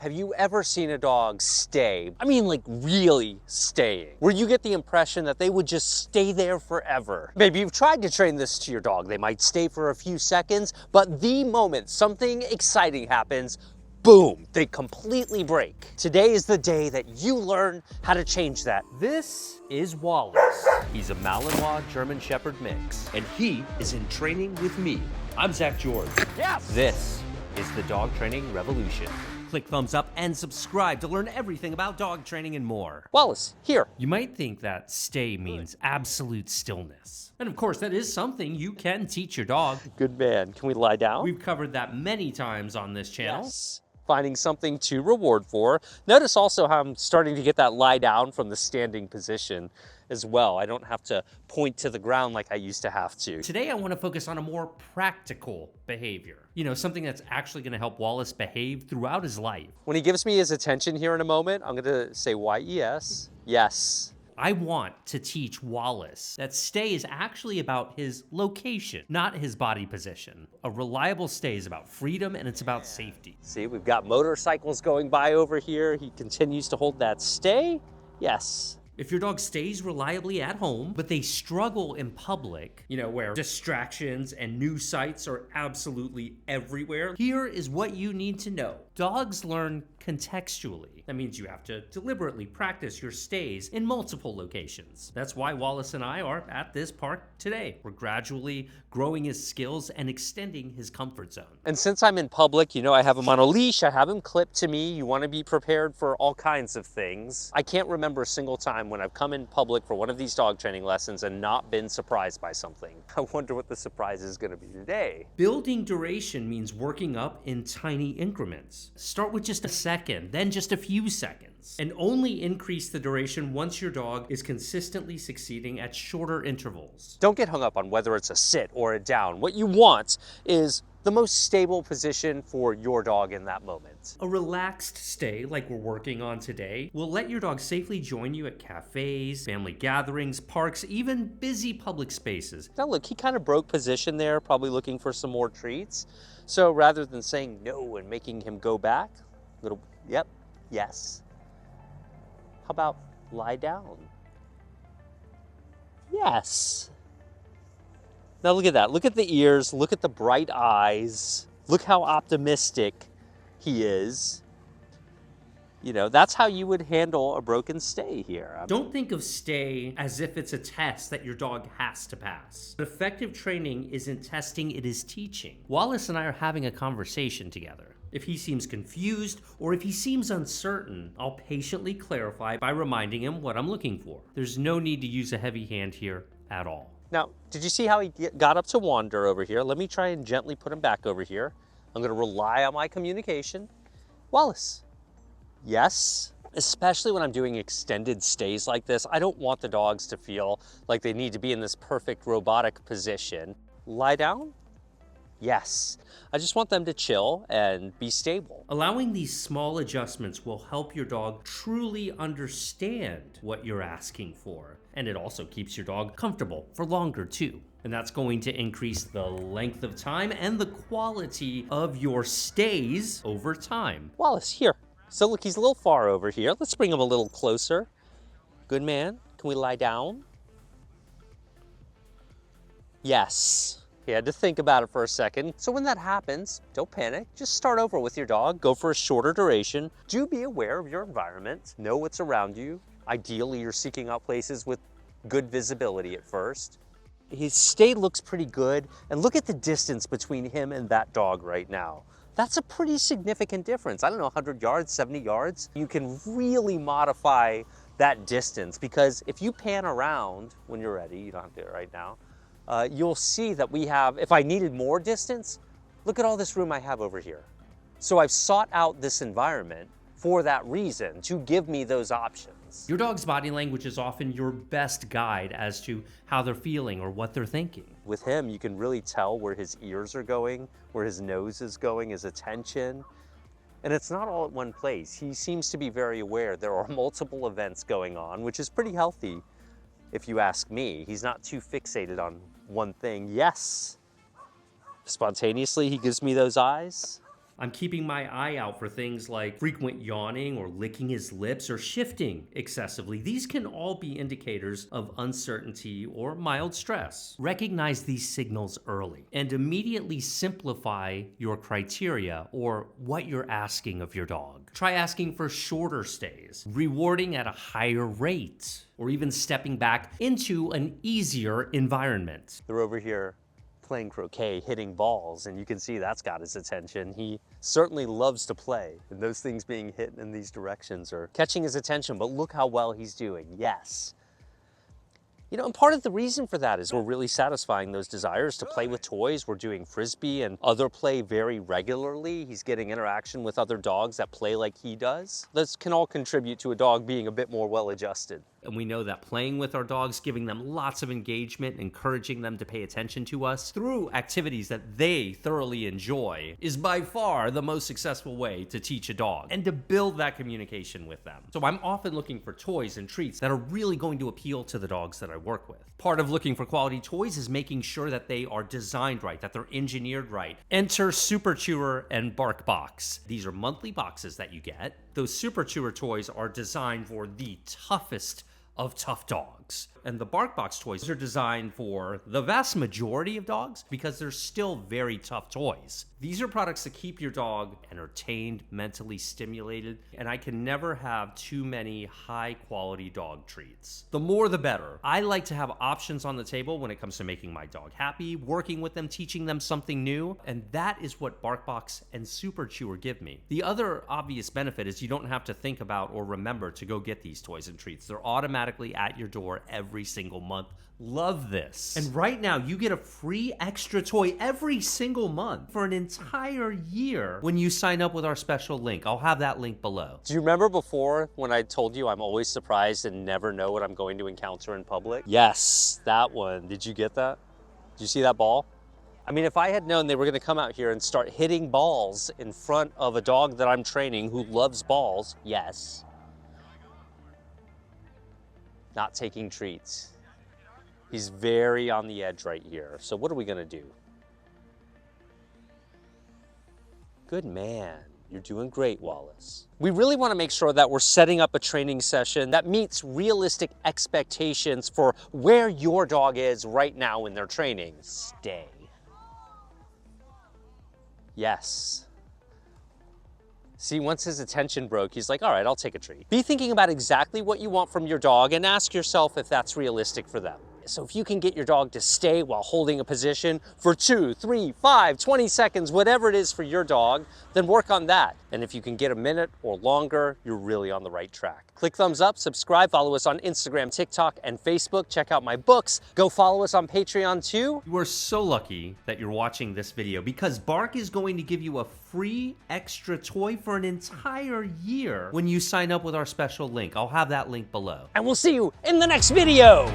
Have you ever seen a dog stay? I mean, like really staying, where you get the impression that they would just stay there forever. Maybe you've tried to train this to your dog. They might stay for a few seconds, but the moment something exciting happens, boom, they completely break. Today is the day that you learn how to change that. This is Wallace. He's a Malinois German Shepherd mix, and he is in training with me. I'm Zach George. Yes! This is the Dog Training Revolution. Click thumbs up and subscribe to learn everything about dog training and more. Wallace, here. You might think that stay means absolute stillness. And of course, that is something you can teach your dog. Good man. Can we lie down? We've covered that many times on this channel. Yes. Finding something to reward for. Notice also how I'm starting to get that lie down from the standing position as well. I don't have to point to the ground like I used to have to. Today I want to focus on a more practical behavior. You know, something that's actually going to help Wallace behave throughout his life. When he gives me his attention here in a moment, I'm going to say Y-E-S. Yes. I want to teach Wallace that stay is actually about his location, not his body position. A reliable stay is about freedom and it's about safety. See, we've got motorcycles going by over here. He continues to hold that stay. Yes. If your dog stays reliably at home, but they struggle in public, you know, where distractions and new sights are absolutely everywhere, here is what you need to know. Dogs learn contextually. That means you have to deliberately practice your stays in multiple locations. That's why Wallace and I are at this park today. We're gradually growing his skills and extending his comfort zone. And since I'm in public, you know, I have him on a leash, I have him clipped to me. You want to be prepared for all kinds of things. I can't remember a single time when I've come in public for one of these dog training lessons and not been surprised by something. I wonder what the surprise is going to be today. Building duration means working up in tiny increments. Start with just a second, then just a few seconds, and only increase the duration once your dog is consistently succeeding at shorter intervals. Don't get hung up on whether it's a sit or a down. What you want is the most stable position for your dog in that moment. A relaxed stay, like we're working on today, will let your dog safely join you at cafes, family gatherings, parks, even busy public spaces. Now look, he kind of broke position there, probably looking for some more treats. So rather than saying no and making him go back, little, yep, yes. How about lie down? Yes. Now look at that. Look at the ears. Look at the bright eyes. Look how optimistic he is. You know, that's how you would handle a broken stay here. Don't think of stay as if it's a test that your dog has to pass. Effective training isn't testing, it is teaching. Wallace and I are having a conversation together. If he seems confused or if he seems uncertain, I'll patiently clarify by reminding him what I'm looking for. There's no need to use a heavy hand here at all. Now, did you see how he got up to wander over here? Let me try and gently put him back over here. I'm going to rely on my communication. Wallace. Yes. Especially when I'm doing extended stays like this, I don't want the dogs to feel like they need to be in this perfect robotic position. Lie down? Yes. I just want them to chill and be stable. Allowing these small adjustments will help your dog truly understand what you're asking for. And it also keeps your dog comfortable for longer too. And that's going to increase the length of time and the quality of your stays over time. Wallace, here. So look, he's a little far over here. Let's bring him a little closer. Good man. Can we lie down? Yes. He had to think about it for a second. So when that happens, don't panic. Just start over with your dog. Go for a shorter duration. Do be aware of your environment. Know what's around you. Ideally, you're seeking out places with good visibility at first. His stay looks pretty good. And look at the distance between him and that dog right now. That's a pretty significant difference. I don't know, 100 yards, 70 yards. You can really modify that distance because if you pan around when you're ready, you don't have to do it right now, you'll see that we have, if I needed more distance, look at all this room I have over here. So I've sought out this environment for that reason, to give me those options. Your dog's body language is often your best guide as to how they're feeling or what they're thinking. With him, you can really tell where his ears are going, where his nose is going, his attention. And it's not all at one place. He seems to be very aware there are multiple events going on, which is pretty healthy, if you ask me. He's not too fixated on one thing. Yes. Spontaneously, he gives me those eyes. I'm keeping my eye out for things like frequent yawning or licking his lips or shifting excessively. These can all be indicators of uncertainty or mild stress. Recognize these signals early and immediately simplify your criteria or what you're asking of your dog. Try asking for shorter stays, rewarding at a higher rate, or even stepping back into an easier environment. They're over here playing croquet, hitting balls, and you can see that's got his attention. He certainly loves to play, and those things being hit in these directions are catching his attention, but look how well he's doing. Yes. You know, and part of the reason for that is we're really satisfying those desires to play with toys. We're doing Frisbee and other play very regularly. He's getting interaction with other dogs that play like he does. This can all contribute to a dog being a bit more well-adjusted. And we know that playing with our dogs, giving them lots of engagement, encouraging them to pay attention to us through activities that they thoroughly enjoy is by far the most successful way to teach a dog and to build that communication with them. So I'm often looking for toys and treats that are really going to appeal to the dogs that I work with. Part of looking for quality toys is making sure that they are designed right, that they're engineered right. Enter Super Chewer and BarkBox. These are monthly boxes that you get. Those Super Chewer toys are designed for the toughest of tough dogs. And the BarkBox toys are designed for the vast majority of dogs because they're still very tough toys. These are products that keep your dog entertained, mentally stimulated, and I can never have too many high-quality dog treats. The more the better. I like to have options on the table when it comes to making my dog happy, working with them, teaching them something new, and that is what BarkBox and Super Chewer give me. The other obvious benefit is you don't have to think about or remember to go get these toys and treats. They're automatically at your door every single month. Love this. And right now you get a free extra toy every single month for an entire year when you sign up with our special link. I'll have that link below. Do you remember before when I told you I'm always surprised and never know what I'm going to encounter in public? Yes, that one. Did you get that? Did you see that ball? I mean, if I had known they were going to come out here and start hitting balls in front of a dog that I'm training who loves balls, yes. Not taking treats. He's very on the edge right here. So what are we gonna do? Good man. You're doing great, Wallace. We really want to make sure that we're setting up a training session that meets realistic expectations for where your dog is right now in their training. Stay. Yes. See, once his attention broke, he's like, all right, I'll take a treat. Be thinking about exactly what you want from your dog and ask yourself if that's realistic for them. So if you can get your dog to stay while holding a position for 2, 3, 5, 20 seconds, whatever it is for your dog, then work on that. And if you can get a minute or longer, you're really on the right track. Click thumbs up, subscribe, follow us on Instagram, TikTok, and Facebook. Check out my books. Go follow us on Patreon too. You are so lucky that you're watching this video because Bark is going to give you a free extra toy for an entire year when you sign up with our special link. I'll have that link below. And we'll see you in the next video.